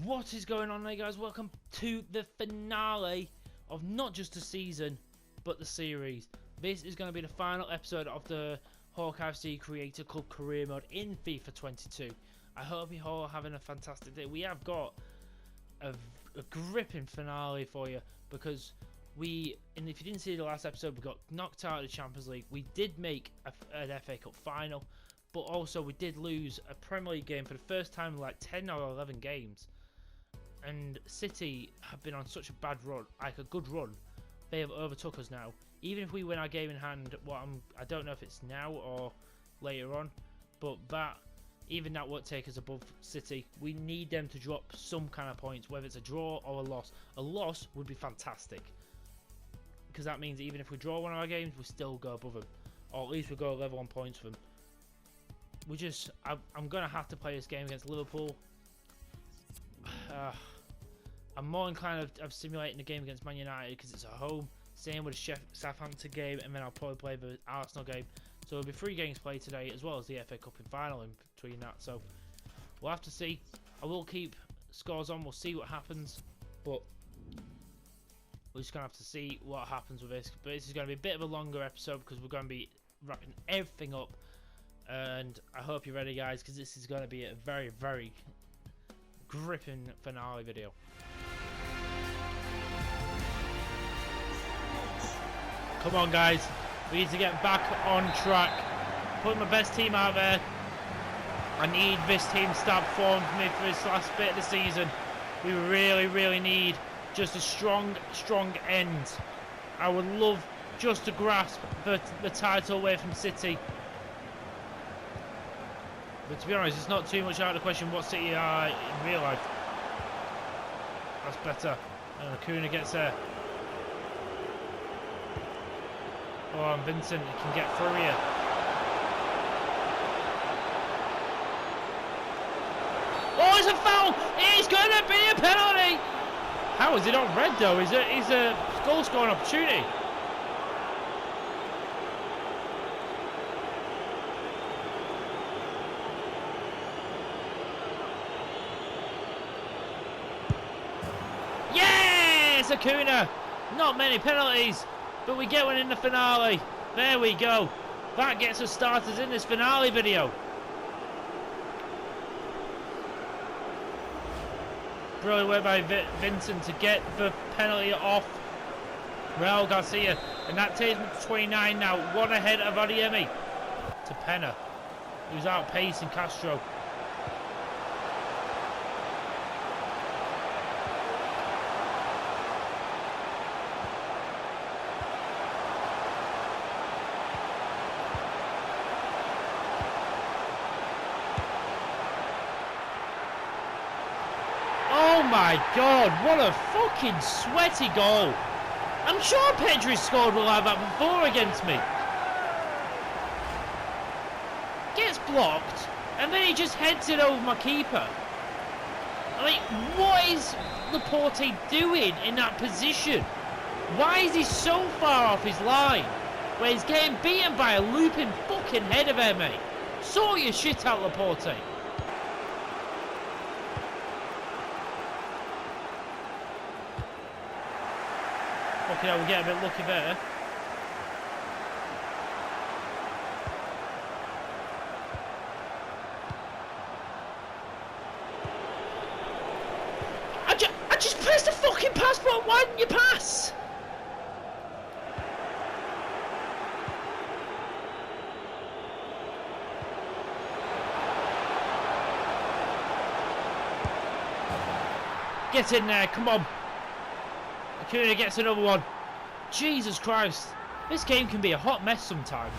What is going on there, guys? Welcome to the finale of not just the season but the series. This is going to be the final episode of the Hawkeye FC Creator Club Career Mode in FIFA 22. I hope you're all having a fantastic day. We have got a gripping finale for you because and if you didn't see the last episode, we got knocked out of the Champions League. We did make an FA Cup final, but also we did lose a Premier League game for the first time in like 10 or 11 games. And City have been on such a bad run, like a good run. They have overtook us now. Even if we win our game in hand, I don't know if it's now or later on, but even that won't take us above City. We need them to drop some kind of points, whether it's a draw or a loss. A loss would be fantastic, because that means even if we draw one of our games, we still go above them, or at least we go level on points with them. I'm gonna have to play this game against Liverpool. I'm more inclined of simulating the game against Man United because it's at home. Same with the Southampton game, and then I'll probably play the Arsenal game. So there'll be 3 games played today, as well as the FA Cup in final in between that. So we'll have to see. I will keep scores on. We'll see what happens, but we're just gonna have to see what happens with this. But this is going to be a bit of a longer episode because we're going to be wrapping everything up. And I hope you're ready, guys, because this is going to be a very, very gripping finale video. Come on, guys, we need to get back on track. Put my best team out there. I need this team to start performing for me for this last bit of the season. We really, really need just a strong end. I would love just to grasp the title away from City. But to be honest, it's not too much out of the question what City are in real life. That's better. And Acuna gets there. Oh, and Vincent can get through here. Oh, it's a foul! It's going to be a penalty! How is it not red though? Is a goal scoring opportunity? Acuna, not many penalties, but we get one in the finale. There we go. That gets us started in this finale video. Brilliant work by Vincent to get the penalty off Raul Garcia, and that takes me to 29 now, one ahead of Adiemi. To Penna, who's outpacing Castro. Oh my god, what a fucking sweaty goal. I'm sure Pedri scored one like that before against me. Gets blocked, and then he just heads it over my keeper. I mean, what is Laporte doing in that position? Why is he so far off his line, where he's getting beaten by a looping fucking header there, mate? Sort your shit out, Laporte. Okay, we'll get a bit lucky there. I just pressed the fucking pass button. Why didn't you pass? Get in there, come on. Acuna gets another one. Jesus Christ. This game can be a hot mess sometimes.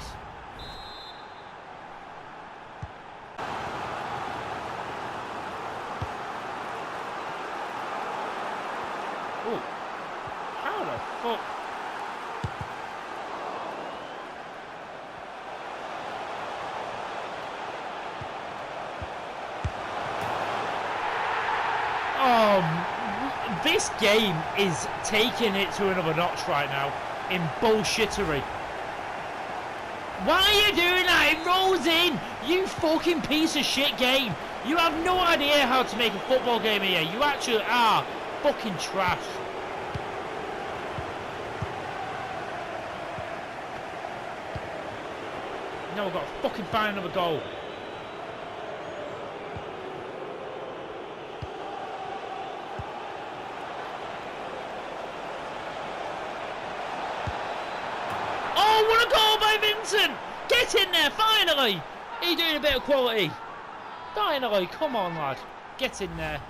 Oh. How the fuck? This game is taking it to another notch right now in bullshittery. Why are you doing that? It rolls in, you fucking piece of shit game. You have no idea how to make a football game here. You actually are fucking trash. Now we've got to fucking find another goal. Oh, what a goal by Vincent! Get in there, finally! He's doing a bit of quality. Finally, come on, lad. Get in there.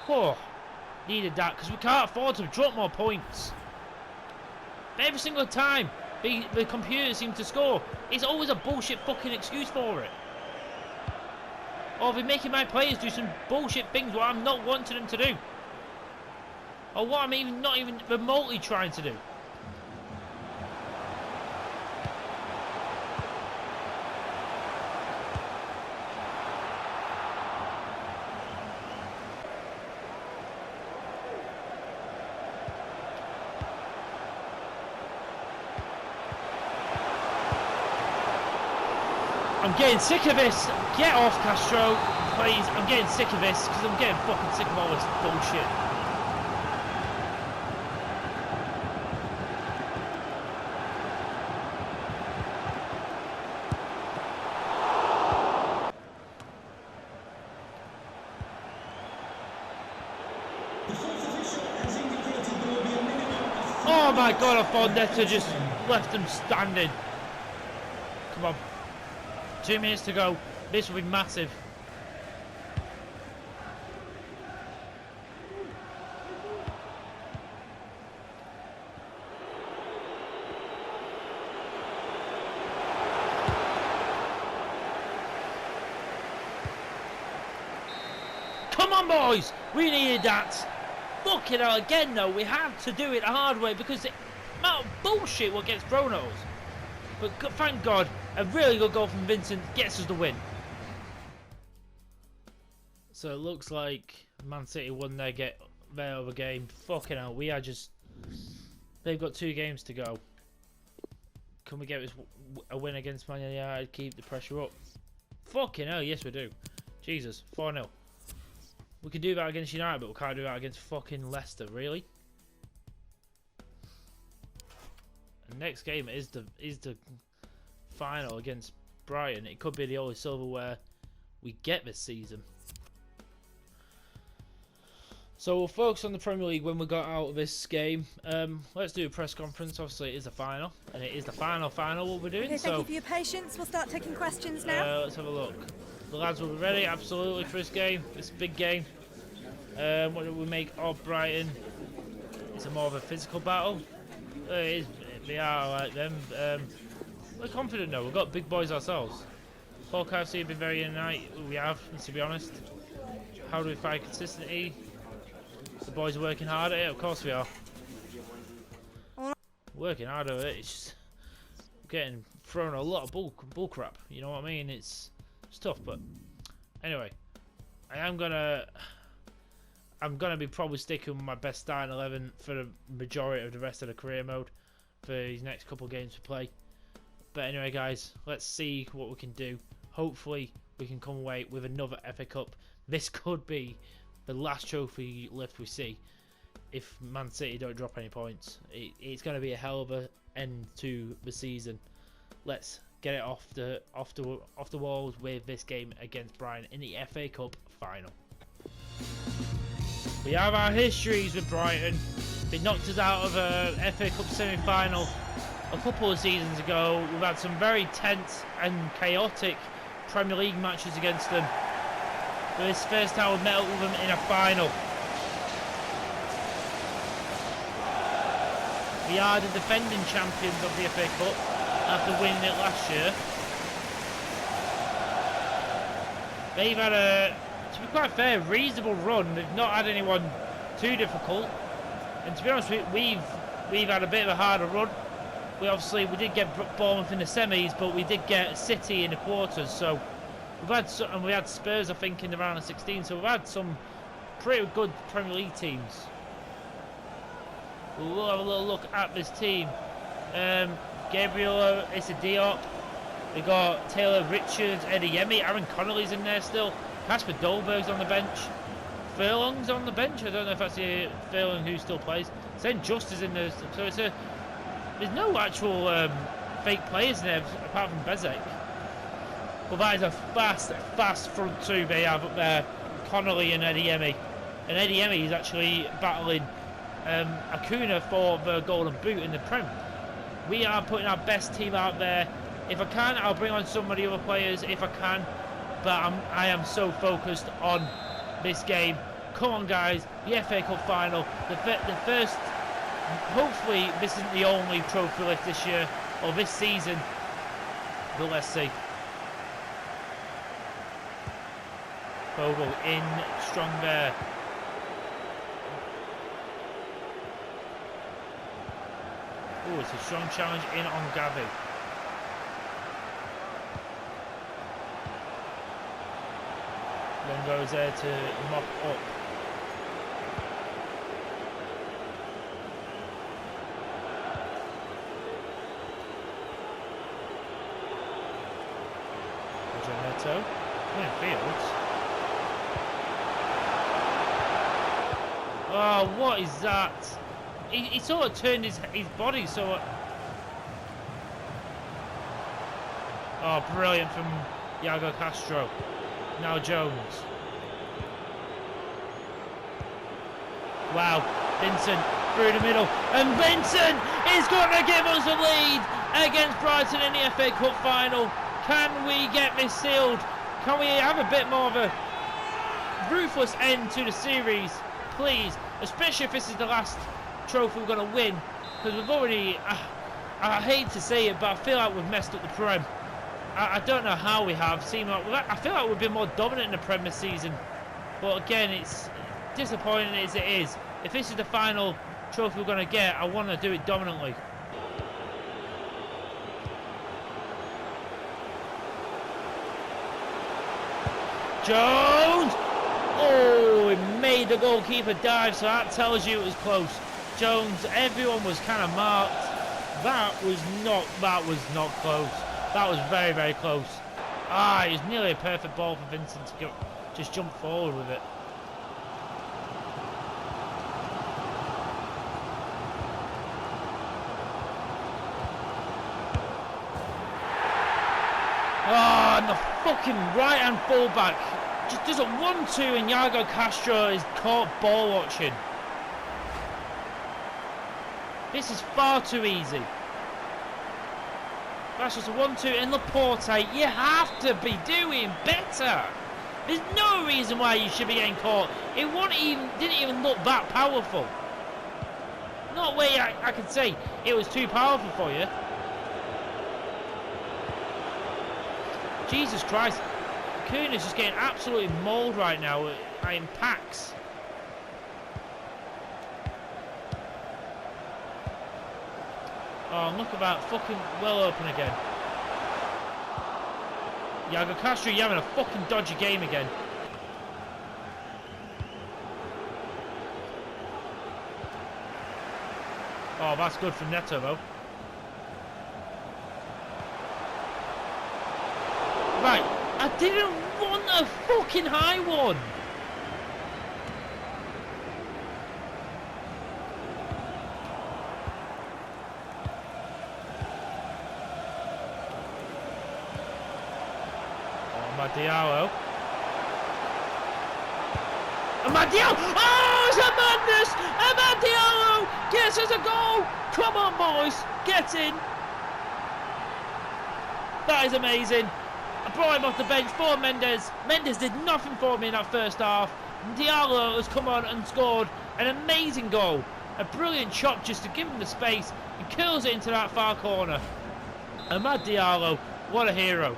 Oh, needed that because we can't afford to drop more points. Every single time the computer seems to score, it's always a bullshit fucking excuse for it. Or they're making my players do some bullshit things what I'm not wanting them to do. Or what I'm not even remotely trying to do. I'm getting sick of this. Get off, Castro, please. I'm getting sick of this because I'm getting fucking sick of all this bullshit. Oh my god, I thought Neto just left them standing. Come on. 2 minutes to go. This will be massive. Come on, boys! We needed that. Fucking hell, again though, we have to do it the hard way because the amount of bullshit what gets thrown at us. But thank God, a really good goal from Vincent gets us the win. So it looks like Man City won their other game. Fucking hell, we are just... They've got 2 games to go. Can we get a win against Man United? Keep the pressure up. Fucking hell, yes we do. Jesus, 4-0. We can do that against United, but we can't do that against fucking Leicester, really? And next game is the final against Brighton. It could be the only silverware we get this season. So we'll focus on the Premier League when we got out of this game. Let's do a press conference. Obviously, it is the final, and it is the final what we're doing. Okay, thank you for your patience. We'll start taking questions now. Let's have a look. The lads will be ready, absolutely, for this game. This big game. What do we make of Brighton? It's more of a physical battle. It is. They are like them. We're confident though. We've got big boys ourselves. Hawkeye have been very united. We have, to be honest. How do we find consistency? The boys are working hard at it. Of course we are. Working hard at it. It's just getting thrown a lot of bull crap. You know what I mean? It's tough, but anyway, I'm gonna be probably sticking with my best starting 11 for the majority of the rest of the career mode for these next couple of games to play. But anyway, guys, let's see what we can do. Hopefully, we can come away with another FA Cup. This could be the last trophy lift we see if Man City don't drop any points. It's going to be a hell of a end to the season. Let's get it off the walls with this game against Brighton in the FA Cup final. We have our histories with Brighton. They knocked us out of a FA Cup semi-final a couple of seasons ago. We've had some very tense and chaotic Premier League matches against them. But this first time we've met up with them in a final. We are the defending champions of the FA Cup after winning it last year. They've had to be quite fair, reasonable run. They've not had anyone too difficult. And to be honest, we've had a bit of a harder run. We did get Bournemouth in the semis, but we did get City in the quarters. So we had Spurs, I think, in the round of 16. So we've had some pretty good Premier League teams. We'll have a little look at this team. Gabriel, Issa Diop, We got Taylor Richards, Eddie Yemi, Aaron Connolly's in there still. Casper Dolberg's on the bench. Furlong's on the bench. I don't know if that's the Furlong who still plays. St. Just is in there. So there's no actual fake players in there apart from Bezek. But that is a fast front two they have up there. Connolly and Eddie Yemi. And Eddie Yemi is actually battling Acuna for the Golden Boot in the Prem. We are putting our best team out there. If I can, I'll bring on some of the other players if I can. But I am so focused on this game. Come on, guys. The FA Cup final. The first... Hopefully, this isn't the only trophy lift this year or this season. But let's see. Bogle in strong there. Oh, it's a strong challenge in on Gavi. Then goes there to mop up. Neto. In fields. Oh, what is that? He sort of turned his body so... Oh, brilliant from Iago Castro. Now Jones. Wow, Vincent through the middle. And Vincent is going to give us the lead against Brighton in the FA Cup final. Can we get this sealed? Can we have a bit more of a ruthless end to the series, please? Especially if this is the last trophy we're going to win, because we've already, I hate to say it, but I feel like we've messed up the Prem. I don't know how we have. I feel like we've been more dominant in the Prem this season, but again, it's disappointing as it is. If this is the final trophy we're going to get, I want to do it dominantly. Jones! Oh, it made the goalkeeper dive, so that tells you it was close. Jones, everyone was kind of marked. That was not close. That was very, very close. It was nearly a perfect ball for Vincent to just jump forward with it. And the fucking right-hand fullback just does a 1-2 and Iago Castro is caught ball watching. This is far too easy. That's just a 1-2 and Laporte, you have to be doing better. There's no reason why you should be getting caught. It didn't even look that powerful. Not way I could say it was too powerful for you. Jesus Christ, Kuhn is just getting absolutely mauled right now in packs. Oh, look at that, fucking well open again. Iago Castro, you're having a fucking dodgy game again. Oh, that's good from Neto though. Right, I didn't want a fucking high one. Diallo. Diallo! Oh, it's a madness! Diallo gets us a goal! Come on, boys, get in! That is amazing. I brought him off the bench for Mendes. Mendes did nothing for me in that first half. Diallo has come on and scored an amazing goal. A brilliant chop just to give him the space and curls it into that far corner. Amad Diallo, what a hero.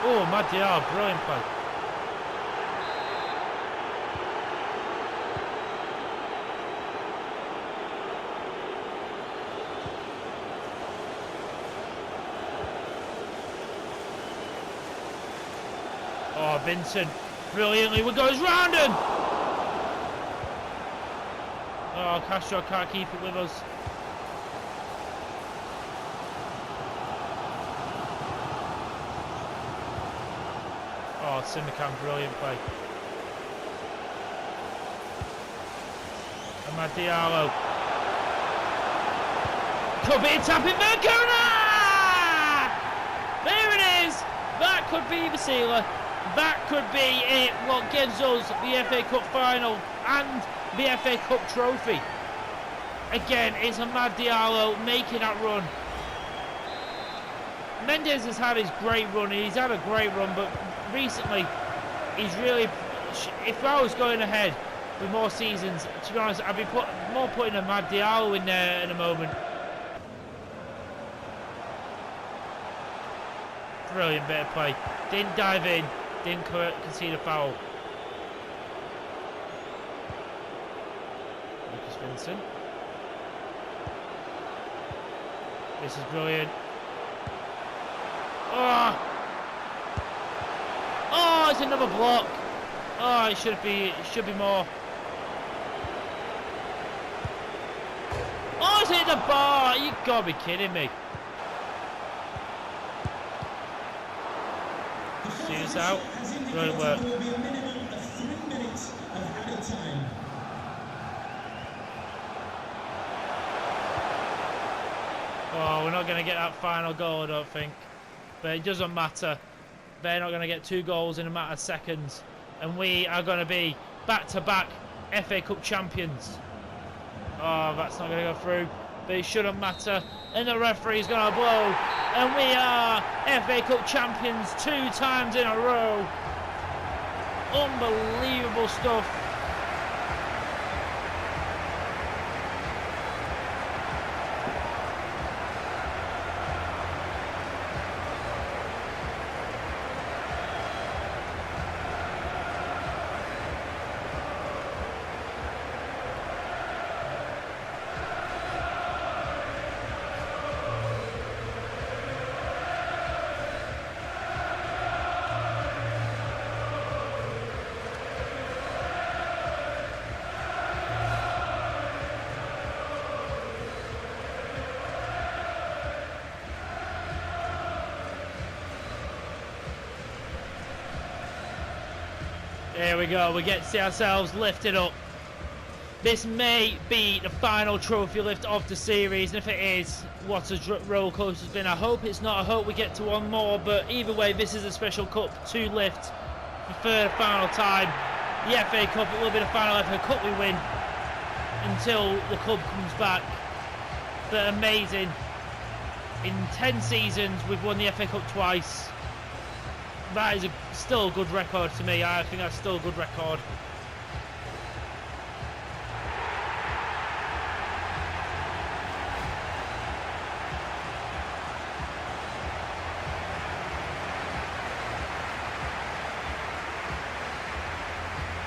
Oh, Diallo, brilliant play. Oh, Vincent, brilliantly, what goes round him? Oh, Castro can't keep it with us. Oh, Simicam, brilliant play. Amad Diallo. Could be a tapping Vancouver! There it is! That could be the sealer. That could be it. What gives us the FA Cup final and the FA Cup trophy. Again, it's Amad Diallo making that run. Mendes has had his great run. He's had a great run, but recently he's really. If I was going ahead with more seasons, to be honest, I'd be putting Amad Diallo in there in a moment. Brilliant bit of play. Didn't dive in. Didn't concede a foul. Lucas Vincent. This is brilliant. Oh! Oh, it's another block. Oh, it should be more. Oh, it's hit the bar. You gotta be kidding me. See this out. Brilliant work. Oh, we're not going to get that final goal, I don't think. But it doesn't matter. They're not going to get 2 goals in a matter of seconds. And we are going to be back-to-back FA Cup champions. Oh, that's not going to go through. But it shouldn't matter. And the referee's going to blow. And we are FA Cup champions 2 times in a row. Unbelievable stuff. There we go, we get to see ourselves lifted up. This may be the final trophy lift of the series, and if it is, what a roller coaster it's been. I hope it's not, I hope we get to one more, but either way, this is a special cup to lift for the final time. The FA Cup, it will be the final FA Cup we win until the club comes back. But amazing. In 10 seasons, we've won the FA Cup twice. That is still a good record to me. I think that's still a good record.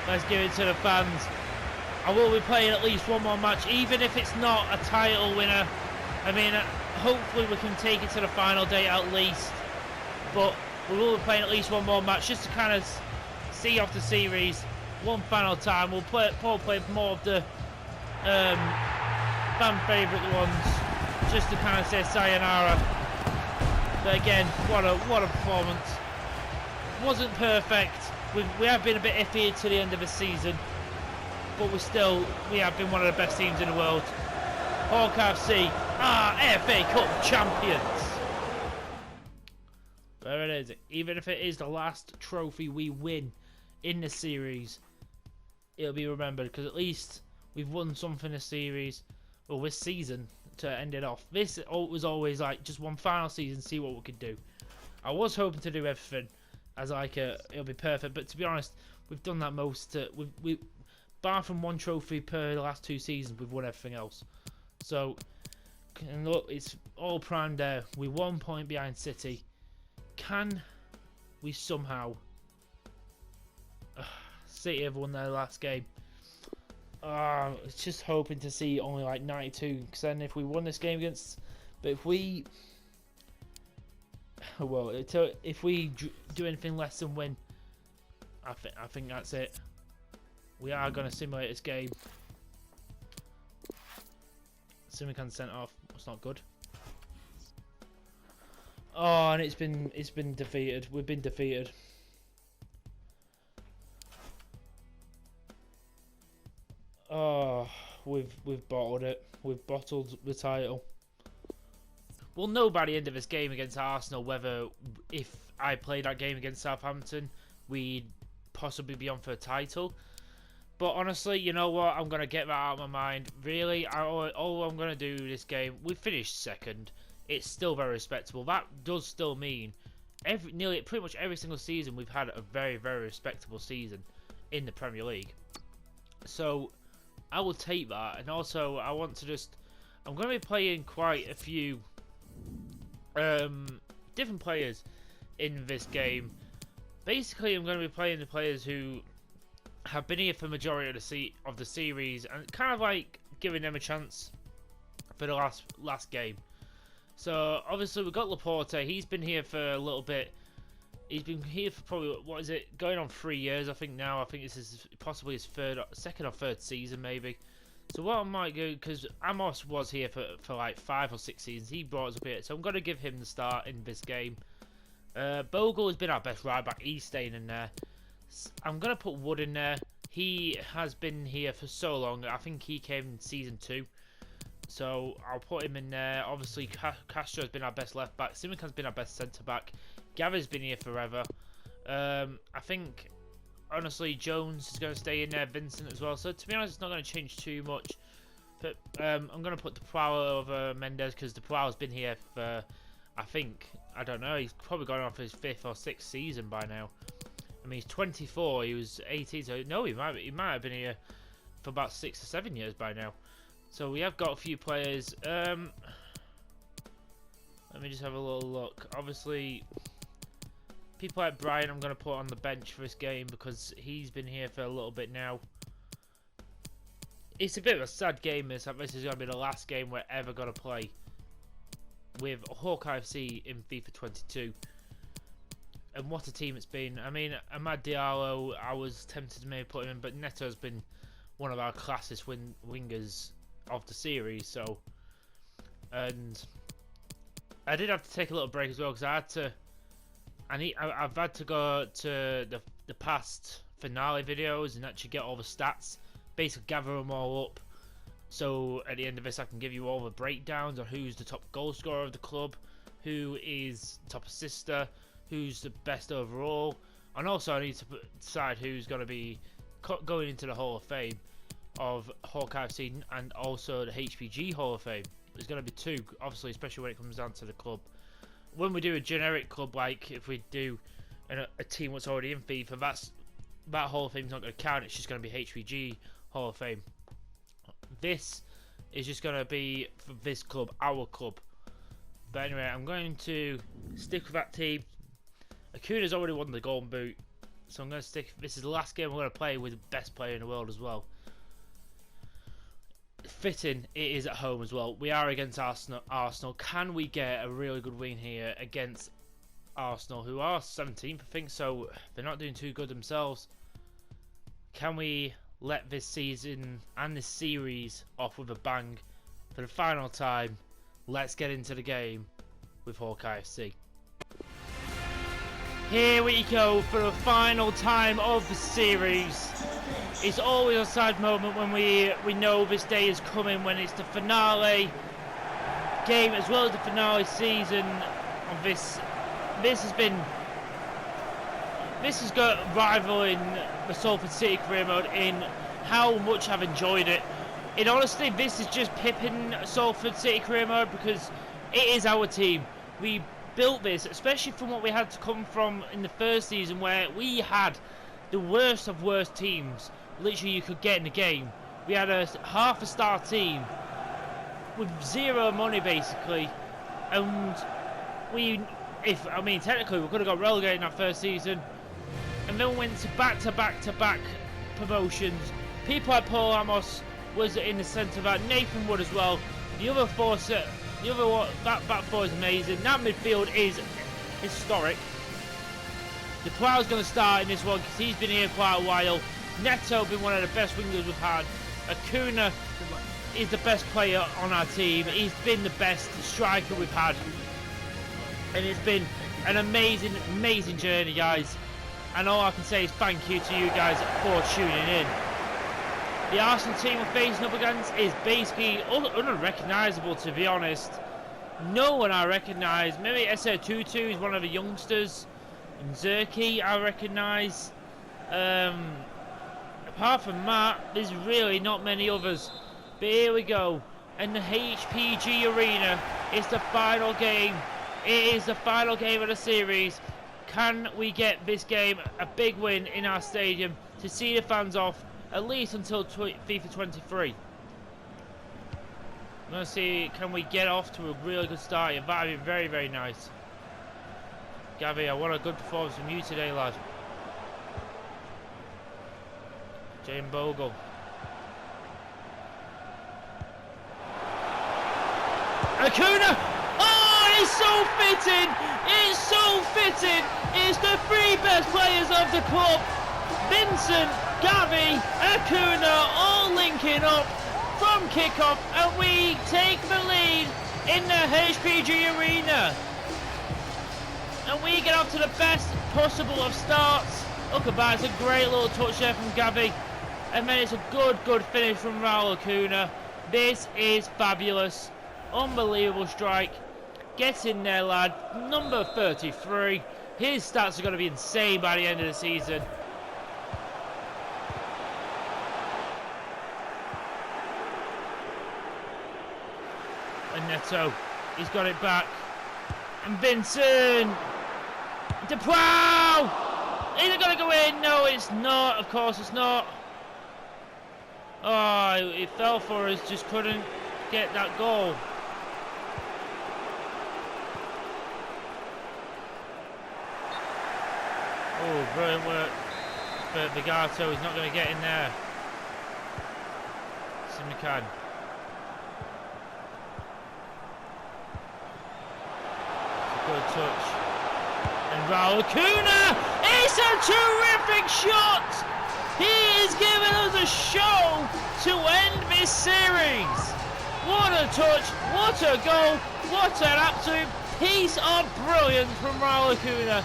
Let's give it to the fans. I will be playing at least one more match, even if it's not a title winner. I mean, hopefully we can take it to the final day at least. But we will be playing at least one more match just to kind of see off the series one final time. We'll play more of the fan favourite ones just to kind of say sayonara. But again, what a performance. Wasn't perfect. We have been a bit iffy to the end of the season, but we have been one of the best teams in the world. Hawkeye FC are FA Cup champions. There it is. Even if it is the last trophy we win in the series, it'll be remembered, because at least we've won something this series, or this season, to end it off. This was always like just one final season, see what we could do. I was hoping to do everything as like it'll be perfect, but to be honest, we've done that most. We bar from one trophy per the last 2 seasons, we've won everything else. So, and look, it's all primed there. We're 1 point behind City. Can we somehow? City have won their last game. It's just hoping to see only like 92, because then if we won this game against, but if we, well, if we do anything less than win, I think that's it. We are going to simulate this game. Simican sent off. That's not good. Oh, and it's been defeated. We've been defeated. Oh, we've bottled it. We've bottled the title. We'll know by the end of this game against Arsenal whether, if I played that game against Southampton, we'd possibly be on for a title. But honestly, you know what? I'm going to get that out of my mind. Really, all I'm going to do this game, we finished second. It's still very respectable. That does still mean pretty much every single season we've had a very, very respectable season in the Premier League. So I will take that. And also, I'm going to be playing quite a few different players in this game. Basically, I'm going to be playing the players who have been here for the majority of the series, and kind of like giving them a chance for the last game. So obviously we've got Laporte. He's been here for a little bit. He's been here for probably, what is it, going on 3 years I think now. I think this is possibly his second or third season maybe. So what I might do, because Amos was here for like 5 or 6 seasons, he brought us up here, so I'm going to give him the start in this game. Bogle has been our best right back. He's staying in there. I'm going to put Wood in there. He has been here for so long. I think he came in season 2. So I'll put him in there. Obviously, Castro's been our best left back. Simican's been our best centre back. Gavi's been here forever. I think, honestly, Jones is going to stay in there. Vincent as well. So to be honest, it's not going to change too much. But I'm going to put the Prowler over Mendes because the Prowler's been here for, I think, I don't know. He's probably gone on for his 5th or 6th season by now. I mean, he's 24. He was 18. So no, he might have been here for about 6 or 7 years by now. So we have got a few players. Let me just have a little look. Obviously, people like Brian I'm going to put on the bench for this game because he's been here for a little bit now. It's a bit of a sad game this is going to be the last game we're ever going to play with Hawkeye FC in FIFA 22. And what a team it's been. I mean, Amad Diallo, I was tempted to maybe put him in, but Neto's been one of our classest wingers of the series. So, and I did have to take a little break as well because I've had to go to the past finale videos and actually get all the stats, basically gather them all up. So at the end of this, I can give you all the breakdowns on who's the top goal scorer of the club, who is top assister, who's the best overall, and also I need to decide who's going to be going into the Hall of Fame of Hawkeye FC and also the HPG Hall of Fame. There's going to be 2, obviously, especially when it comes down to the club. When we do a generic club, like if we do a team that's already in FIFA, that Hall of Fame's not going to count. It's just going to be HPG Hall of Fame. This is just going to be for this club, our club. But anyway, I'm going to stick with that team. Acuna's already won the Golden Boot, so I'm going to stick. This is the last game I'm going to play with the best player in the world as well. Fitting, it is at home as well. We are against Arsenal. Can we get a really good win here against Arsenal, who are 17th, I think, so they're not doing too good themselves. Can we let this season and this series off with a bang for the final time? Let's get into the game with Hawkeye FC. Here we go for the final time of the series. It's always a sad moment when we know this day is coming, when it's the finale game as well as the finale season of this. This has got rivaling the Salford City career mode in how much I've enjoyed it. And honestly, this is just pipping Salford City career mode because it is our team. We built this, especially from what we had to come from in the first season, where we had the worst of worst teams literally you could get in the game. We had a half a star team with zero money basically, and technically we could have got relegated in our first season, and then went to back promotions. People like Paul Amos was in the centre back, Nathan Wood as well. That back four is amazing. That midfield is historic. The Prowler's going to start in this one because he's been here quite a while. Neto been one of the best wingers we've had. Acuna is the best player on our team. He's been the best striker we've had. And it's been an amazing, amazing journey, guys. And all I can say is thank you to you guys for tuning in. The Arsenal team we're facing up against is basically unrecognisable, to be honest. No one I recognise. Maybe SR22 is one of the youngsters. And Zerky I recognise. Apart from that, there's really not many others. But here we go. In the HPG Arena, it's the final game. It is the final game of the series. Can we get this game a big win in our stadium to see the fans off at least until FIFA 23? I'm going to see, can we get off to a really good start? That would be very, very nice. Gavi, I want a good performance from you today, lad. Jane Bogle. Acuna! Oh, it's so fitting! It's so fitting! It's the three best players of the club. Vincent, Gavi, Acuna all linking up from kickoff, and we take the lead in the HPG Arena. And we get off to the best possible of starts. Look at that, it's a great little touch there from Gavi. And then it's a good finish from Raul Acuna. This is fabulous. Unbelievable strike. Get in there, lad. Number 33. His stats are going to be insane by the end of the season. And Neto, he's got it back. And Vincent. DeProw! Is it going to go in? No, it's not. Of course it's not. Oh, it fell for us. Just couldn't get that goal. Oh, brilliant work. But Vigato is not going to get in there. Simican. Good touch. And Raul Acuna! It's a terrific shot! He is giving us a show to end this series. What a touch, what a goal, what an absolute piece of brilliance from Raul Acuna.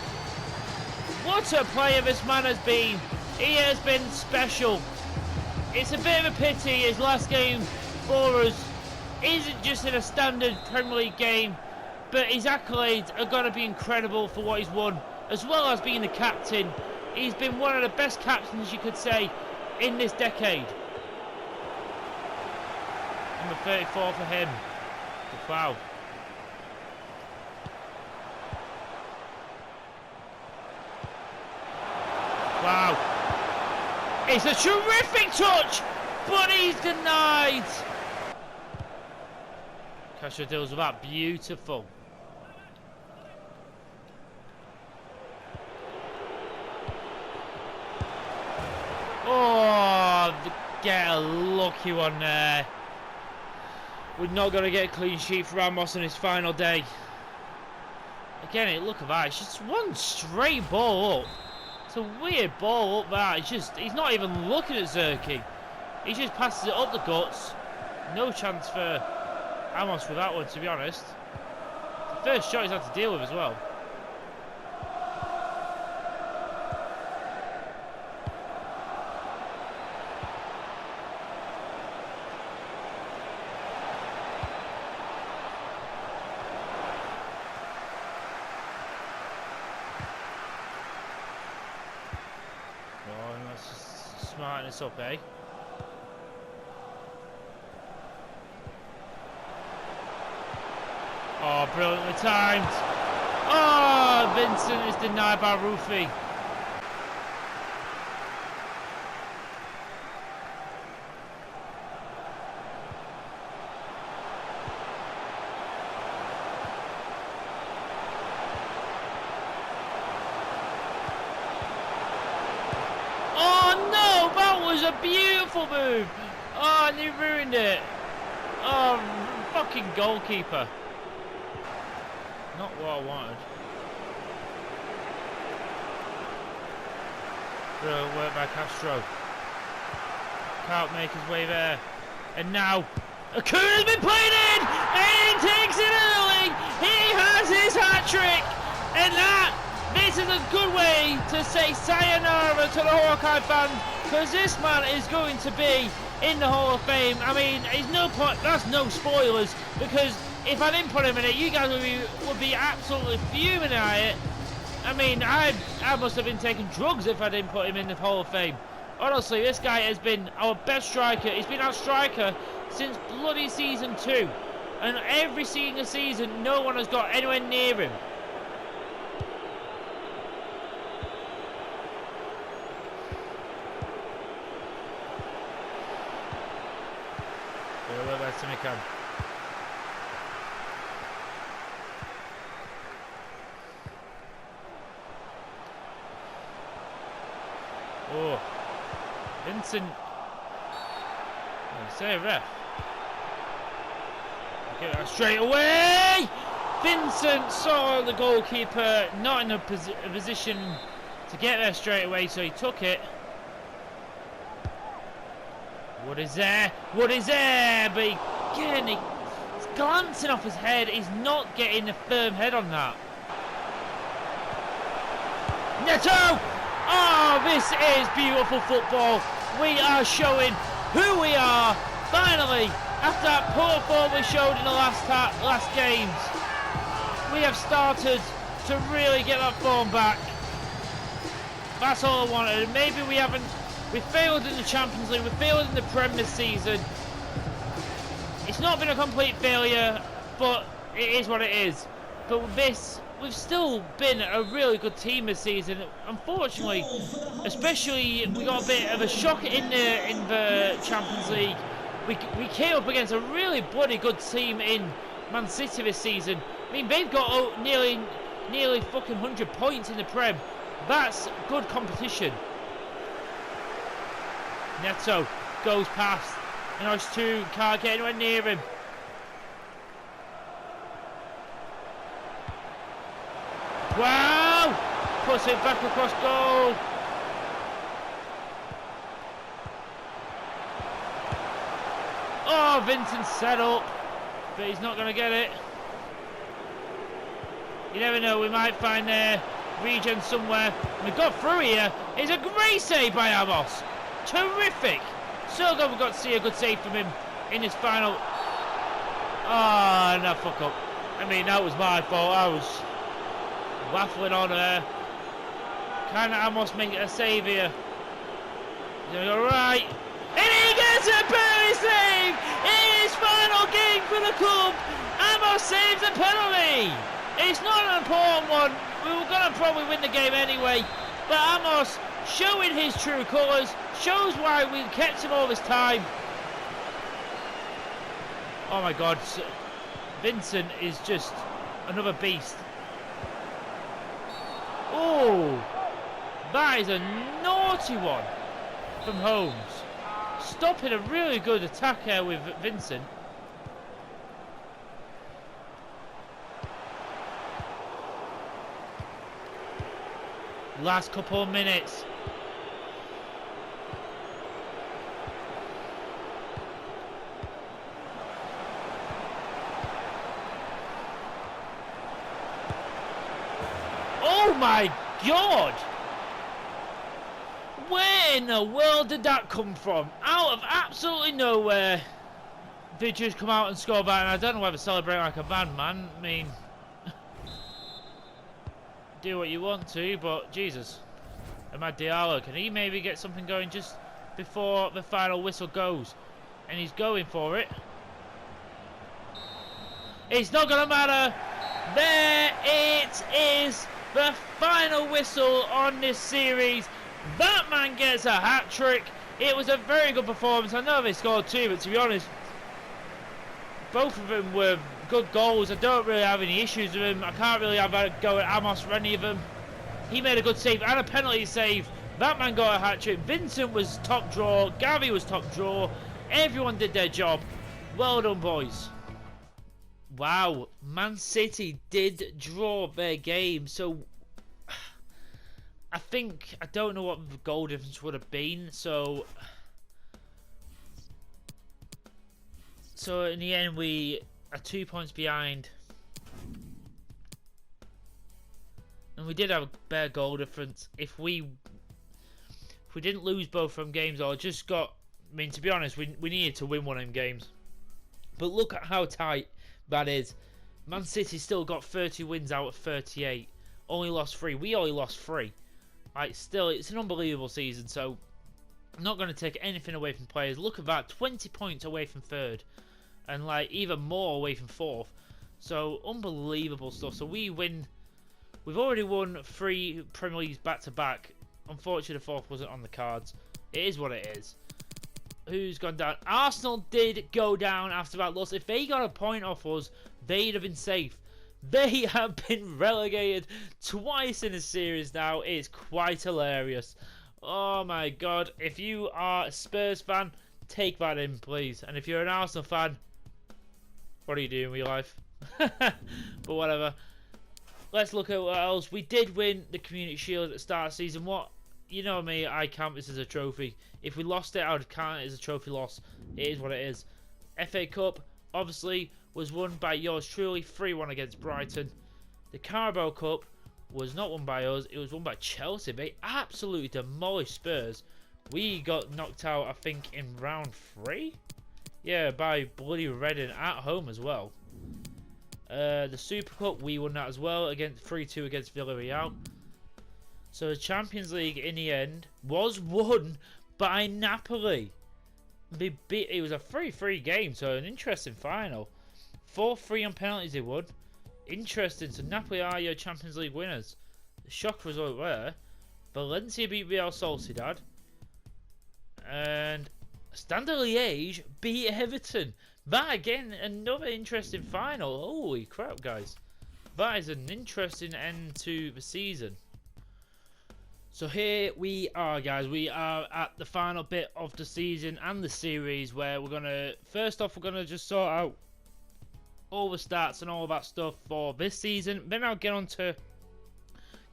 What a player this man has been. He has been special. It's a bit of a pity his last game for us isn't just in a standard Premier League game, but his accolades are going to be incredible for what he's won, as well as being the captain. He's been one of the best captains, you could say, in this decade. Number 34 for him. Wow. Wow. It's a terrific touch, but he's denied. Castro deals with that. Beautiful. Oh, get a lucky one there. We're not going to get a clean sheet for Ramos on his final day. Again, look at that. It's just one straight ball up. It's a weird ball up that. He's not even looking at Zerky. He just passes it up the guts. No chance for Ramos with that one, to be honest. The first shot he's had to deal with as well. Smarten this up, eh? Oh, brilliantly timed. Oh, Vincent is denied by Rufi. A beautiful move. Oh, and he ruined it. Oh, fucking goalkeeper. Not what I wanted. Brilliant work by Castro. Can't make his way there. And now Akuna's been played in, and he takes it early. He has his hat-trick, and this is a good way to say sayonara to the Hawkeye fans, because this man is going to be in the Hall of Fame. I mean, it's no point. That's no spoilers, because if I didn't put him in it, you guys would be absolutely fuming at it. I mean, I must have been taking drugs if I didn't put him in the Hall of Fame. Honestly, this guy has been our best striker. He's been our striker since bloody season 2. And every single season, no one has got anywhere near him. Oh, Vincent. Say ref. Get that straight away. Vincent saw the goalkeeper not in a position to get there straight away, so he took it. What is there? What is there? But again, he's glancing off his head. He's not getting a firm head on that. Neto! Oh, this is beautiful football. We are showing who we are. Finally, after that poor form we showed in the last games, we have started to really get that form back. That's all I wanted. Maybe we haven't. We failed in the Champions League. We failed in the Prem this season. It's not been a complete failure, but it is what it is. But with this, we've still been a really good team this season. Unfortunately, especially we got a bit of a shock in the Champions League. We came up against a really bloody good team in Man City this season. I mean, they've got nearly fucking 100 points in the Prem. That's good competition. Neto goes past. Nice two, can't get anywhere near him. Wow! Puts it back across goal. Oh, Vincent's set up, but he's not going to get it. You never know, we might find a regen somewhere. We got through here. It's a great save by Amos. Terrific. So glad we got to see a good save from him in his final. Ah, no, fuck up. I mean, that was my fault. I was waffling on there. Can Amos make it a save here? He's going to go right. And he gets a penalty save in his final game for the club. Amos saves a penalty. It's not an important one. We were going to probably win the game anyway. But Amos, showing his true colours, shows why we kept him all this time. Oh my God, Vincent is just another beast. Oh, that is a naughty one from Holmes. Stopping a really good attack here with Vincent. Last couple of minutes. Oh my God! Where in the world did that come from? Out of absolutely nowhere. They just come out and score back, and I don't know whether to celebrate like a man. I mean, do what you want to, but Jesus. Amad Diallo, can he maybe get something going just before the final whistle goes? And he's going for it. It's not going to matter. There it is. The final whistle on this series. That man gets a hat-trick. It was a very good performance. I know they scored two, but to be honest, both of them were good goals. I don't really have any issues with them. I can't really have a go at Amos for any of them. He made a good save and a penalty save. That man got a hat-trick. Vincent was top draw. Gavi was top draw. Everyone did their job. Well done, boys. Wow, Man City did draw their game, so I don't know what the goal difference would have been, so So in the end, we are 2 points behind. And we did have a bare goal difference. If we didn't lose both from games, or just got... I mean, to be honest, we needed to win one of them games. But look at how tight that is. Man City still got 30 wins out of 38. Only lost 3. We only lost 3. Like, still, it's an unbelievable season. So, I'm not going to take anything away from players. Look at that. 20 points away from 3rd. And, like, even more away from 4th. So, unbelievable stuff. So, we win... We've already won 3 Premier Leagues back-to-back. Unfortunately, the 4th wasn't on the cards. It is what it is. Who's gone down? Arsenal did go down after that loss. If they got a point off us, they'd have been safe. They have been relegated twice in a series now. It's quite hilarious. Oh my god. If you are a Spurs fan, take that in, please. And if you're an Arsenal fan, what are you doing with your life? But whatever. Let's look at what else. We did win the Community Shield at the start of the season. What? You know me, I count this as a trophy. If we lost it, I would count it as a trophy loss. It is what it is. FA Cup, obviously, was won by yours truly, 3-1 against Brighton. The Carabao Cup was not won by us, it was won by Chelsea. They absolutely demolished Spurs. We got knocked out, I think, in round 3? Yeah, by bloody Reading at home as well. The Super Cup, we won that as well, against 3-2 against Villarreal. So the Champions League, in the end, was won by Napoli. It was a 3-3 game, so an interesting final. 4-3 on penalties they won. Interesting, so Napoli are your Champions League winners. The shock result there. Valencia beat Real Sociedad. And Standard Liège beat Everton. That, again, another interesting final. Holy crap, guys. That is an interesting end to the season. So here we are, guys. We are at the final bit of the season and the series where we're going to... First off, we're going to just sort out all the stats and all that stuff for this season. Then I'll get on to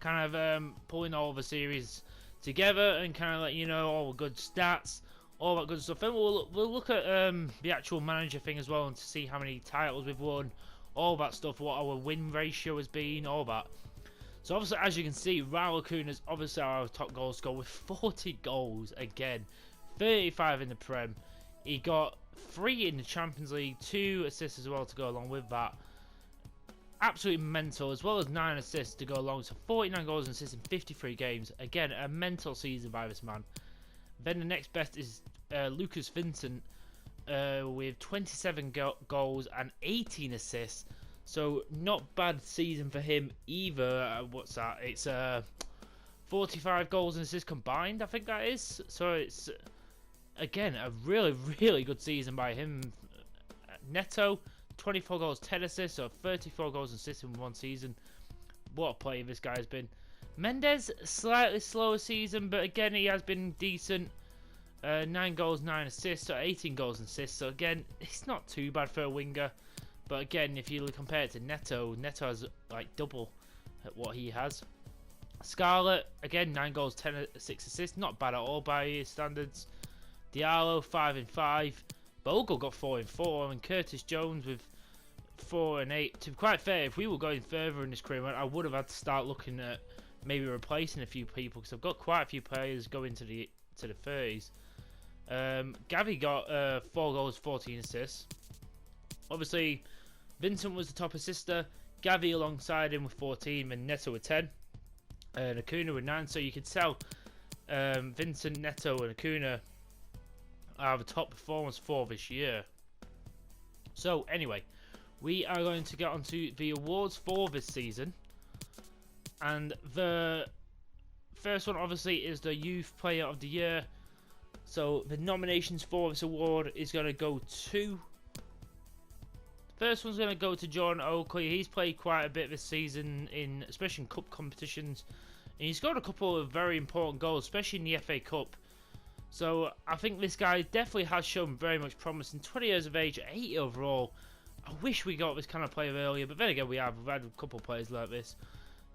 kind of pulling all the series together and kind of let you know all the good stats, all that good stuff. Then we'll look at the actual manager thing as well and to see how many titles we've won, all that stuff, what our win ratio has been, all that. So obviously, as you can see, Raul Acuna's obviously our top goal scorer with 40 goals again, 35 in the Prem. He got 3 in the Champions League, 2 assists as well to go along with that. Absolutely mental, as well as 9 assists to go along. So 49 goals and assists in 53 games. Again, a mental season by this man. Then the next best is Lucas Vincent with 27 goals and 18 assists. So, not bad season for him either. What's that? It's 45 goals and assists combined, I think that is. So, it's, again, a really, really good season by him. Neto, 24 goals, 10 assists, so 34 goals and assists in one season. What a player this guy's been. Mendes, slightly slower season, but again, he has been decent. 9 goals, 9 assists, so 18 goals and assists. So, again, it's not too bad for a winger. But again, if you compare it to Neto, Neto has like double what he has. Scarlett, again, 9 goals, 6 assists. Not bad at all by his standards. Diallo, 5 and 5. Bogle got 4 and 4. And Curtis Jones with 4 and 8. To be quite fair, if we were going further in this career, I would have had to start looking at maybe replacing a few people. Because I've got quite a few players going to the 30s. Gavi got 4 goals, 14 assists. Obviously, Vincent was the top assister. Gavi alongside him with 14 and Neto with 10. And Acuna with 9. So you could tell Vincent, Neto and Acuna are the top performers for this year. So anyway, we are going to get onto the awards for this season. And the first one obviously is the Youth Player of the Year. So the nominations for this award is going to go to... First one's going to go to John Oakley. He's played quite a bit this season, especially in cup competitions. And he's got a couple of very important goals, especially in the FA Cup. So I think this guy definitely has shown very much promise. In 20 years of age, 80 overall. I wish we got this kind of player earlier, but then again we've had a couple of players like this.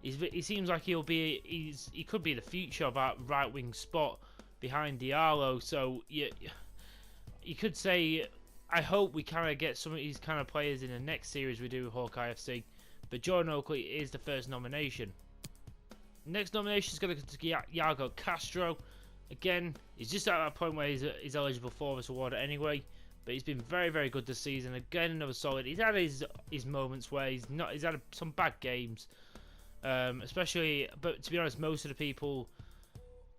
He seems like he could be the future of that right wing spot behind Diallo. So you could say I hope we kind of get some of these kind of players in the next series we do with Hawkeye FC. But Jordan Oakley is the first nomination. Next nomination is going to go to Iago Castro. Again, he's just at that point where he's eligible for this award anyway. But he's been very, very good this season. Again, another solid. He's had his moments where he's had some bad games, especially. But to be honest, most of the people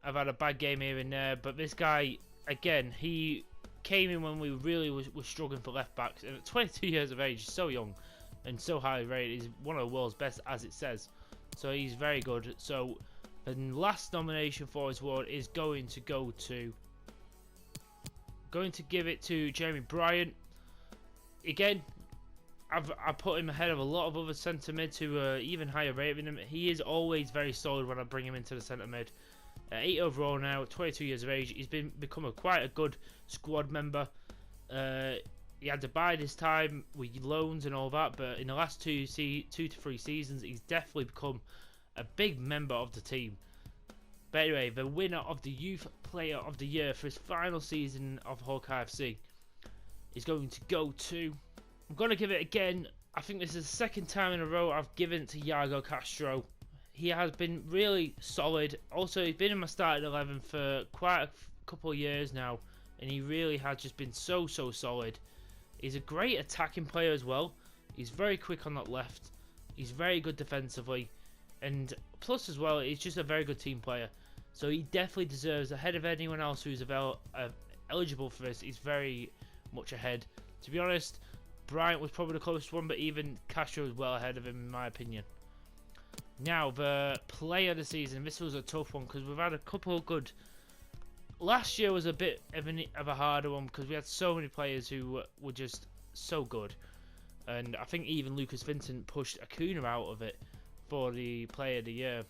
have had a bad game here and there. But this guy, again, he came in when we really were struggling for left backs, and at 22 years of age, he's so young and so highly rated. He's one of the world's best, as it says. So he's very good. So the last nomination for his award is going to give it to Jeremy Bryant. Again, I put him ahead of a lot of other centre mids who are even higher rated than him. He is always very solid when I bring him into the centre mid. 8 overall now, 22 years of age. He's become quite a good squad member. He had to bide his time with loans and all that, but in the last 2 to 3 seasons, he's definitely become a big member of the team. But anyway, the winner of the Youth Player of the Year for his final season of Hawkeye FC is going to go to... I'm going to give it again. I think this is the second time in a row I've given it to Iago Castro. He has been really solid. Also, he's been in my starting 11 for quite a couple of years now, and he really has just been so solid. He's a great attacking player as well. He's very quick on that left. He's very good defensively. And plus as well, he's just a very good team player. So he definitely deserves, ahead of anyone else who's eligible for this, he's very much ahead. To be honest, Bryant was probably the closest one, but even Castro was well ahead of him in my opinion. Now, the player of the season. This was a tough one because we've had a couple of good... Last year was a bit of a harder one because we had so many players who were just so good. And I think even Lucas Vincent pushed Acuna out of it for the player of the year.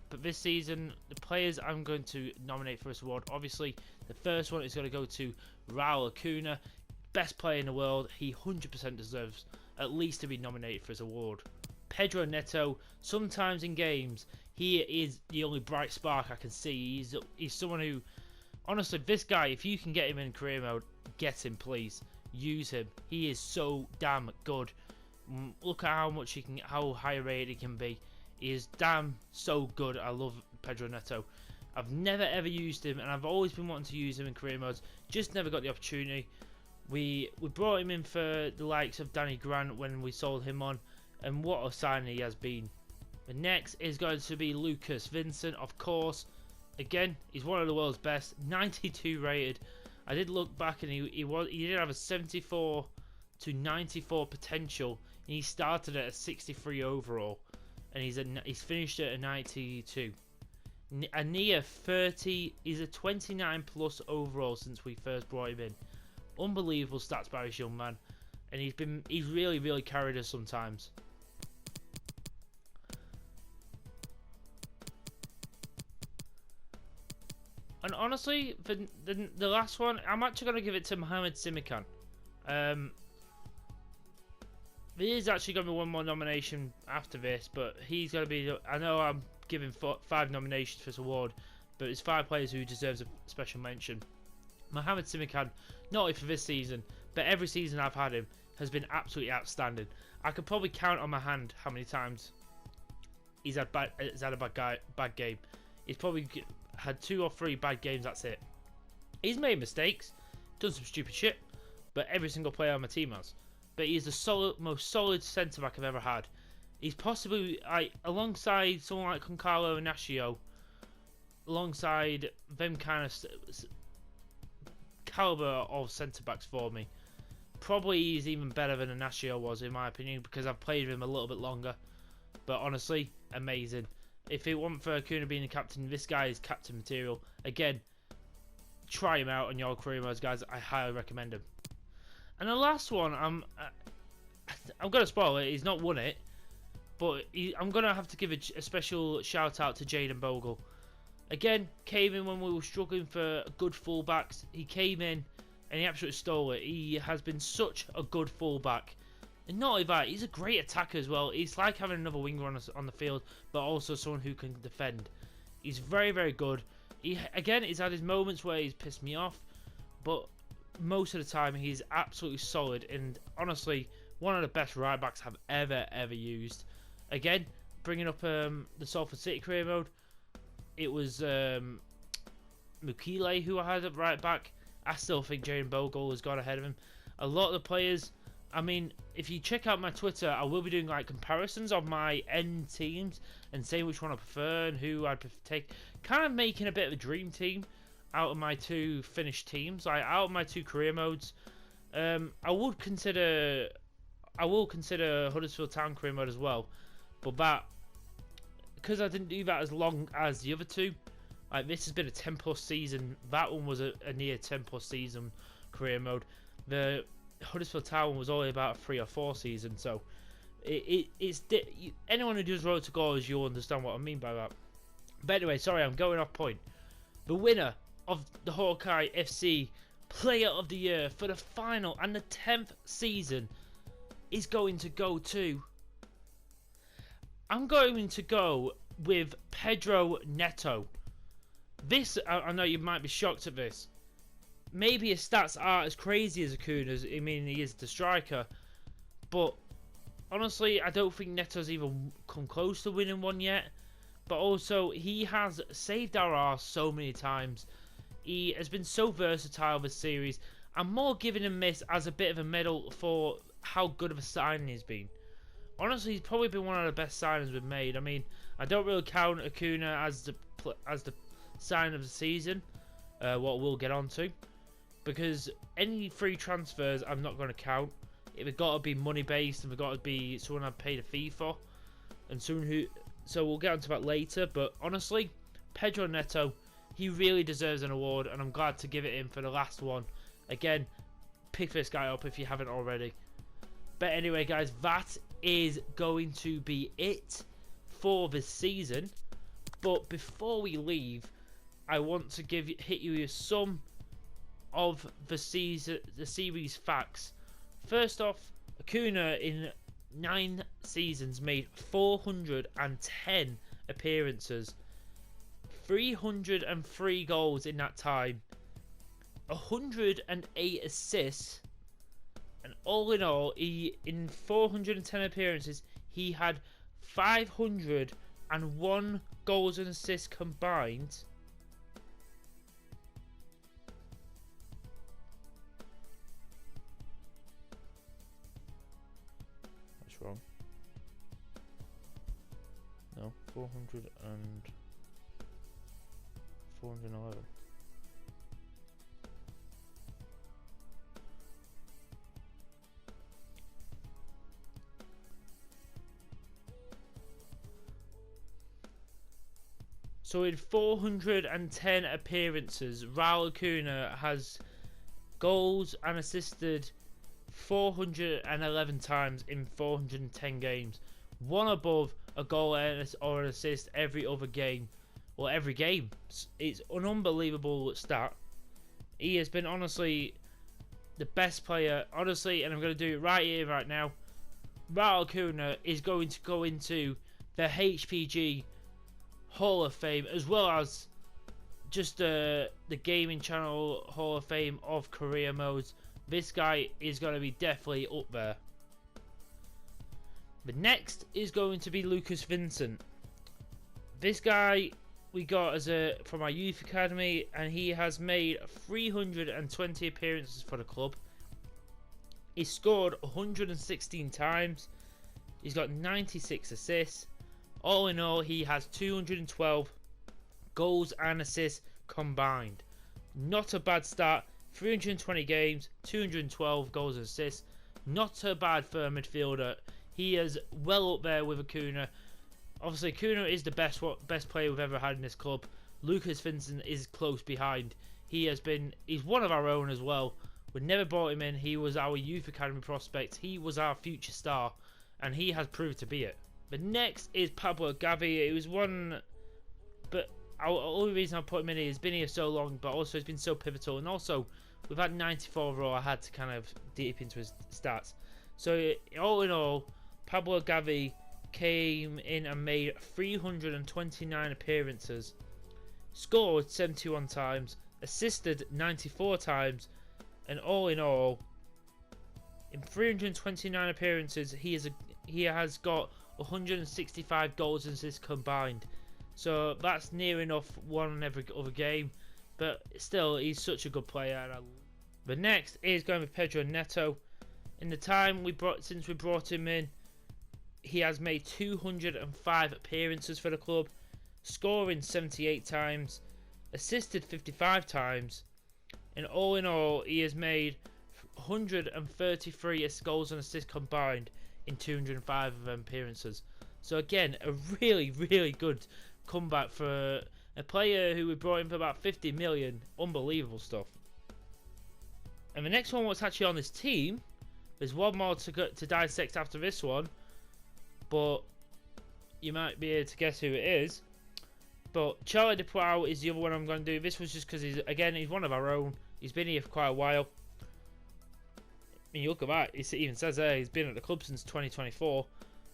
But this season, the players I'm going to nominate for this award, obviously, the first one is going to go to Raul Acuna. Best player in the world. He 100% deserves at least to be nominated for this award. Pedro Neto, sometimes in games, he is the only bright spark I can see. He's someone who, honestly, this guy, if you can get him in career mode, get him, please. Use him. He is so damn good. Look at how high rated he can be. He is damn so good. I love Pedro Neto. I've never ever used him, and I've always been wanting to use him in career modes. Just never got the opportunity. We brought him in for the likes of Danny Grant when we sold him on, and what a signing he has been. The next is going to be Lucas Vincent, of course. Again, he's one of the world's best, 92 rated. I did look back, and he did have a 74 to 94 potential, and he started at a 63 overall, and he's finished at a 92. A near 30, he's a 29 plus overall since we first brought him in. Unbelievable stats by this young man, and he's really carried us sometimes. And honestly, for the last one, I'm actually going to give it to Mohamed Simikan. There is actually going to be one more nomination after this, but he's going to be... I know I'm giving 5 nominations for this award, but it's 5 players who deserves a special mention. Mohamed Simikan, not only for this season, but every season I've had him, has been absolutely outstanding. I could probably count on my hand how many times he's had a bad game. He's probably had 2 or 3 bad games, that's it. He's made mistakes, done some stupid shit, but every single player on my team has. But he's the most solid centre-back I've ever had. He's possibly, alongside someone like Concalo and Ignacio, alongside them kind of calibre of centre-backs for me. Probably he's even better than Ignacio was, in my opinion, because I've played with him a little bit longer. But honestly, amazing. If it wasn't for Acuna being the captain, this guy is captain material. Again, try him out on your career modes, guys. I highly recommend him. And the last one, I'm going to spoil it. He's not won it. But I'm going to have to give a special shout out to Jaden Bogle. Again, came in when we were struggling for good fullbacks. He came in and he absolutely stole it. He has been such a good fullback. And not only that, he's a great attacker as well. He's like having another winger on the field, but also someone who can defend. He's very good. He's had his moments where he's pissed me off, but most of the time he's absolutely solid, and honestly one of the best right backs I've ever used. Again, bringing up the Salford City career mode, it was Mukile who I had at right back. I still think Jane Bogle has gone ahead of him. A lot of the players, I mean, if you check out my Twitter, I will be doing like comparisons of my end teams and saying which one I prefer and who I'd take. Kind of making a bit of a dream team out of my two finished teams, like out of my two career modes. I will consider Huddersfield Town career mode as well, but that, because I didn't do that as long as the other two, like this has been a 10+ season. That one was a near 10+ season career mode. The Huddersfield Town was only about a 3 or 4 season. So it's anyone who does road to goals, you'll understand what I mean by that. But anyway, sorry, I'm going off point. The winner of the Hawkeye FC Player of the Year for the final and the 10th season is going to go to... I'm going to go with Pedro Neto. This, I know you might be shocked at this. Maybe his stats aren't as crazy as Acuna's. I mean, he is the striker. But honestly, I don't think Neto's even come close to winning one yet. But also, he has saved our arse so many times. He has been so versatile this series. I'm more giving him this as a bit of a medal for how good of a signing he's been. Honestly, he's probably been one of the best signings we've made. I mean, I don't really count Acuna as the sign of the season, what we'll get on to, because any free transfers I'm not going to count. They've got to be money based, and they've got to be someone I've paid a fee for, and someone who, so we'll get onto that later. But honestly, Pedro Neto, he really deserves an award, and I'm glad to give it him for the last one. Again, pick this guy up if you haven't already. But anyway guys, that is going to be it for this season. But before we leave, I want to hit you with some of the series facts. First off, Acuna in 9 seasons made 410 appearances, 303 goals in that time, 108 assists, and all in all, in 410 appearances, he had 501 goals and assists combined. That's wrong. No, 411. So in 410 appearances, Raul Acuna has goals and assisted 411 times in 410 games. One above a goal or an assist every other game. Well, every game. It's an unbelievable stat. He has been honestly the best player. Honestly, and I'm going to do it right here, right now. Raul Acuna is going to go into the HPG Hall of Fame, as well as just the gaming channel Hall of Fame of career modes. This guy is going to be definitely up there. The next is going to be Lucas Vincent. This guy we got from our youth academy, and he has made 320 appearances for the club. He scored 116 times. He's got 96 assists. All in all, he has 212 goals and assists combined. Not a bad start. 320 games, 212 goals and assists. Not so bad for a midfielder. He is well up there with Acuna. Obviously, Acuna is the best player we've ever had in this club. Lucas Vincent is close behind. He's one of our own as well. We never brought him in. He was our youth academy prospect. He was our future star, and he has proved to be it. The next is Pablo Gavi. It was one, but the only reason I put him in is he's been here so long, but also he's been so pivotal. And also, we've had 94 overall. I had to kind of deep into his stats. So, all in all, Pablo Gavi came in and made 329 appearances, scored 71 times, assisted 94 times, And all in all, in 329 appearances, he has got 165 goals and assists combined. So that's near enough one in every other game. But still, he's such a good player. The next is going to be Pedro Neto. In the time since we brought him in, he has made 205 appearances for the club, scoring 78 times, assisted 55 times, and all in all, he has made 133 goals and assists combined in 205 of them appearances. So again, a really, really good comeback for a player who we brought in for about 50 million. Unbelievable stuff. And the next one, what's actually on this team, there's one more to dissect after this one, but you might be able to guess who it is. But Charlie DePau is the other one I'm going to do. This was just because he's one of our own. He's been here for quite a while. I mean, you look at that, it even says there he's been at the club since 2024.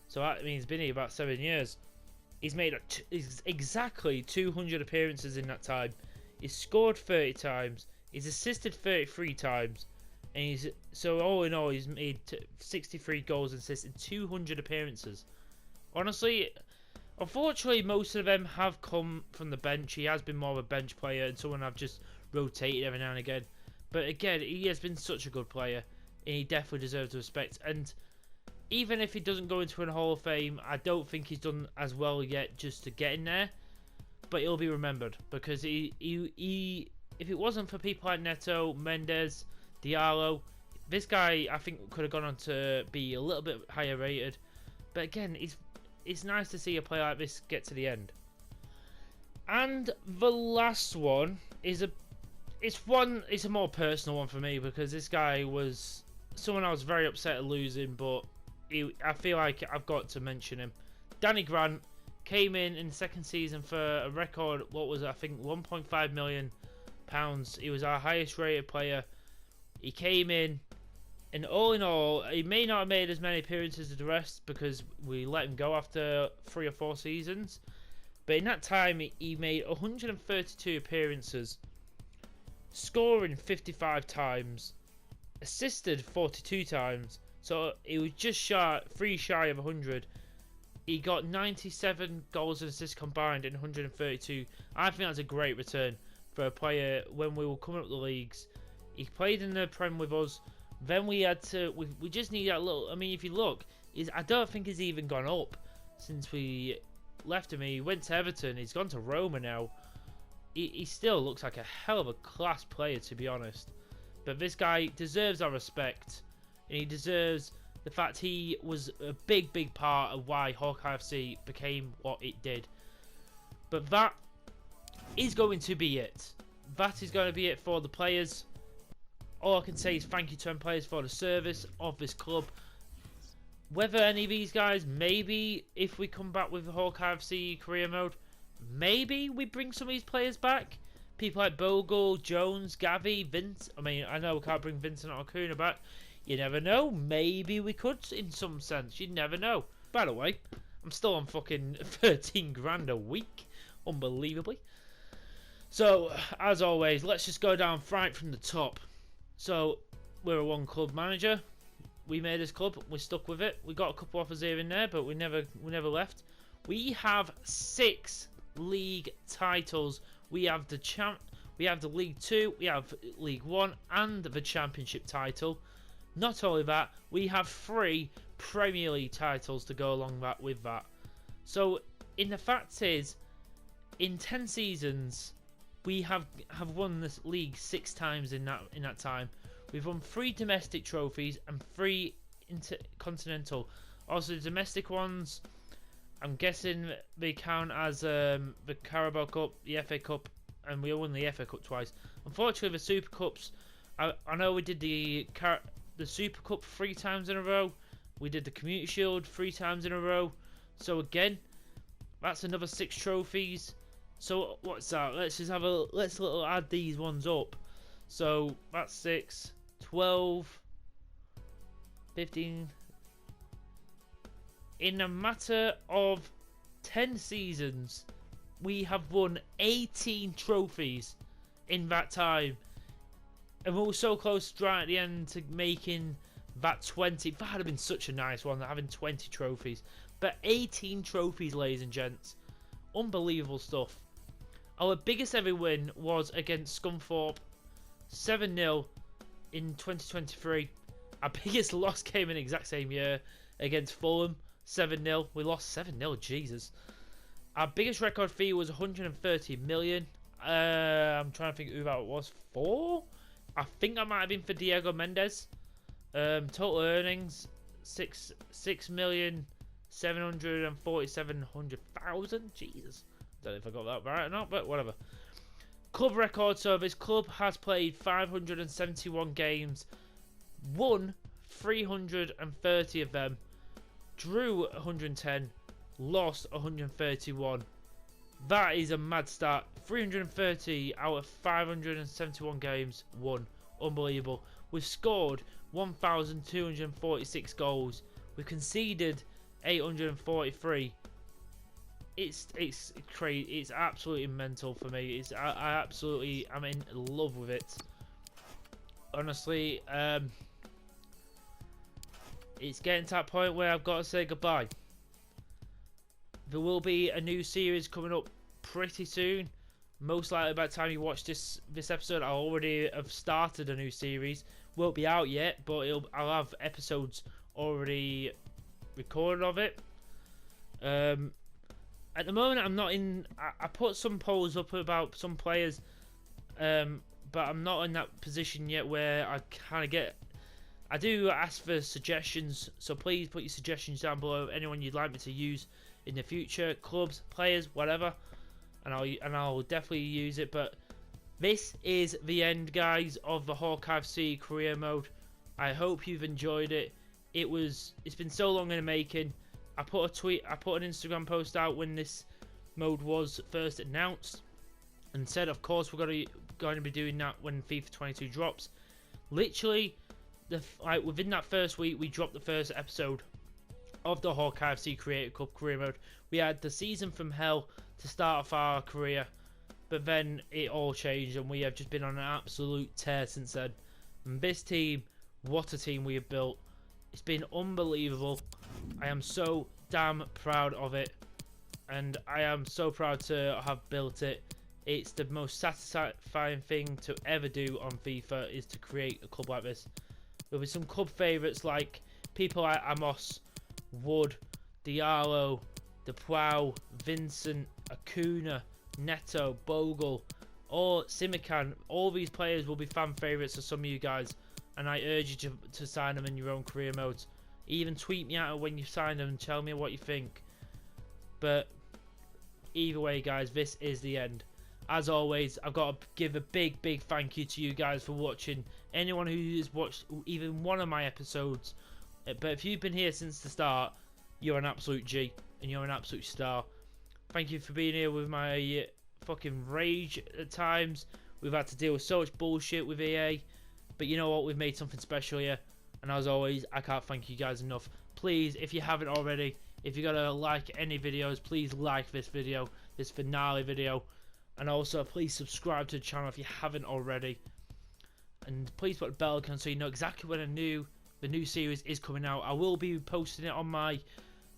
So that means he's been here about 7 years. He's made exactly 200 appearances in that time. He's scored 30 times. He's assisted 33 times. And so all in all, he's made 63 goals and assists in 200 appearances. Honestly, unfortunately, most of them have come from the bench. He has been more of a bench player and someone I've just rotated every now and again. But again, he has been such a good player. And he definitely deserves respect. And even if he doesn't go into a Hall of Fame, I don't think he's done as well yet just to get in there. But he'll be remembered. Because if it wasn't for people like Neto, Mendes, Diallo, this guy I think could have gone on to be a little bit higher rated. But again, it's nice to see a player like this get to the end. And the last one is it's a more personal one for me, because this guy was someone I was very upset at losing, but I feel like I've got to mention him. Danny Grant came in the second season for a record, what was it, I think £1.5 million. He was our highest rated player. He came in, and all in all, he may not have made as many appearances as the rest because we let him go after 3 or 4 seasons. But in that time, he made 132 appearances, scoring 55 times, assisted 42 times. So he was just shy of 100. He got 97 goals and assists combined in 132. I think that's a great return for a player when we were coming up the leagues. He played in the Prem with us. Then we had to. We just need that little. I mean, if you look, I don't think he's even gone up since we left him. He went to Everton. He's gone to Roma now. He still looks like a hell of a class player, to be honest. But this guy deserves our respect, and he deserves the fact he was a big, big part of why Hawkeye FC became what it did. But that is going to be it. That is going to be it for the players. All I can say is thank you to them players for the service of this club. Whether any of these guys, maybe if we come back with the Hawkeye FC career mode, maybe we bring some of these players back. People like Bogle, Jones, Gavi, Vince. I mean, I know we can't bring Vincent or Acuna back. You never know. Maybe we could in some sense. You never know. By the way, I'm still on fucking 13 grand a week. Unbelievably. So, as always, let's just go down right from the top. So, we're a one club manager. We made this club. We're stuck with it. We got a couple offers here and there, but we never left. We have 6 league titles. We have the League 2, we have League 1, and the Championship title. Not only that, we have 3 Premier League titles to go along with that. So, in the fact is, in 10 seasons, we have won this league 6 times in that time. We've won 3 domestic trophies and 3 intercontinental. Also, the domestic ones, I'm guessing they count as the Carabao Cup, the FA Cup, and we won the FA Cup twice. Unfortunately, the Super Cups, I know we did the Super Cup 3 times in a row. We did the Community Shield 3 times in a row. So again, that's another 6 trophies. So what's that? Let's add these ones up. So that's 6, 12, 15. In a matter of 10 seasons, we have won 18 trophies in that time. And we were so close right at the end to making that 20. That would have been such a nice one, having 20 trophies. But 18 trophies, ladies and gents. Unbelievable stuff. Our biggest ever win was against Scunthorpe, 7-0 in 2023. Our biggest loss came in the exact same year against Fulham, 7-0. We lost 7-0, Jesus. Our biggest record fee was 130 million. I'm trying to think who that was for. I think that might have been for Diego Mendes. Total earnings, 6,747,000. Jesus. Don't know if I got that right or not, but whatever. Club record. So this club has played 571 games, won 330 of them, drew 110, lost 131. That is a mad start. 330 out of 571 games won. Unbelievable. We've scored 1,246 goals. We've conceded 843. It's crazy. It's absolutely mental for me. I'm in love with it. Honestly, it's getting to that point where I've got to say goodbye. There will be a new series coming up pretty soon. Most likely by the time you watch this episode, I already have started a new series. Won't be out yet, but I'll have episodes already recorded of it. At the moment, I'm not in. I put some polls up about some players, but I'm not in that position yet where I kind of get. I do ask for suggestions, so please put your suggestions down below. Anyone you'd like me to use in the future, clubs, players, whatever, and I'll definitely use it. But this is the end, guys, of the Hawkeye FC career mode. I hope you've enjoyed it. It's been so long in the making. I put an Instagram post out when this mode was first announced, and said, of course, we're going to be doing that when FIFA 22 drops. Literally, within that first week, we dropped the first episode of the Hawkeye FC Creator Club career mode. We had the season from hell to start off our career, but then it all changed, and we have just been on an absolute tear since then. And this team, what a team we have built. It's been unbelievable. I am so damn proud of it, and I am so proud to have built it. It's the most satisfying thing to ever do on FIFA, is to create a club like this. There'll be some club favourites like people like Amos, Wood, Diallo, DePau, Vincent, Acuna, Neto, Bogle, or Simican. All these players will be fan favourites of some of you guys, and I urge you to sign them in your own career modes. Even tweet me out when you sign them and tell me what you think. But either way, guys, this is the end. As always, I've got to give a big thank you to you guys for watching. Anyone who has watched even one of my episodes. But if you've been here since the start, you're an absolute G. And you're an absolute star. Thank you for being here with my fucking rage at times. We've had to deal with so much bullshit with EA. But you know what? We've made something special here. And as always, I can't thank you guys enough. Please, if you haven't already, if you're going to like any videos, please like this video, this finale video. And also, please subscribe to the channel if you haven't already. And please put the bell icon so you know exactly when the new series is coming out. I will be posting it on my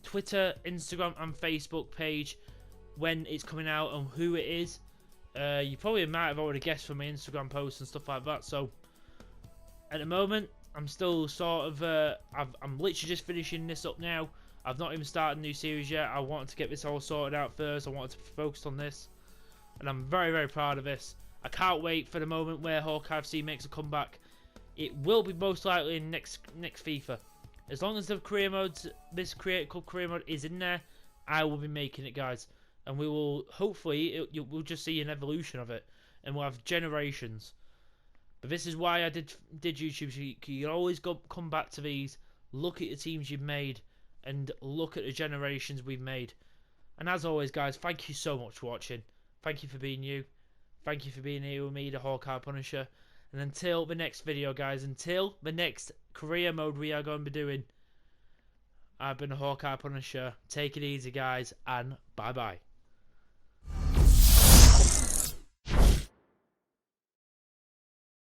Twitter, Instagram and Facebook page when it's coming out and who it is. You probably might have already guessed from my Instagram posts and stuff like that. So, at the moment, I'm still sort of, I'm literally just finishing this up now. I've not even started a new series yet. I wanted to get this all sorted out first. I wanted to focus on this. And I'm very proud of this. I can't wait for the moment where Hawkeye FC makes a comeback. It will be most likely in next FIFA. As long as the career modes, this Creator Club career mode is in there, I will be making it, guys. And we will, hopefully, we'll just see an evolution of it. And we'll have generations. But this is why I did YouTube. So you can always come back to these, look at the teams you've made, and look at the generations we've made. And as always, guys, thank you so much for watching. Thank you for being you. Thank you for being here with me, the Hawkeye Punisher. And until the next video, guys, until the next career mode we are going to be doing, I've been the Hawkeye Punisher. Take it easy, guys, and bye-bye.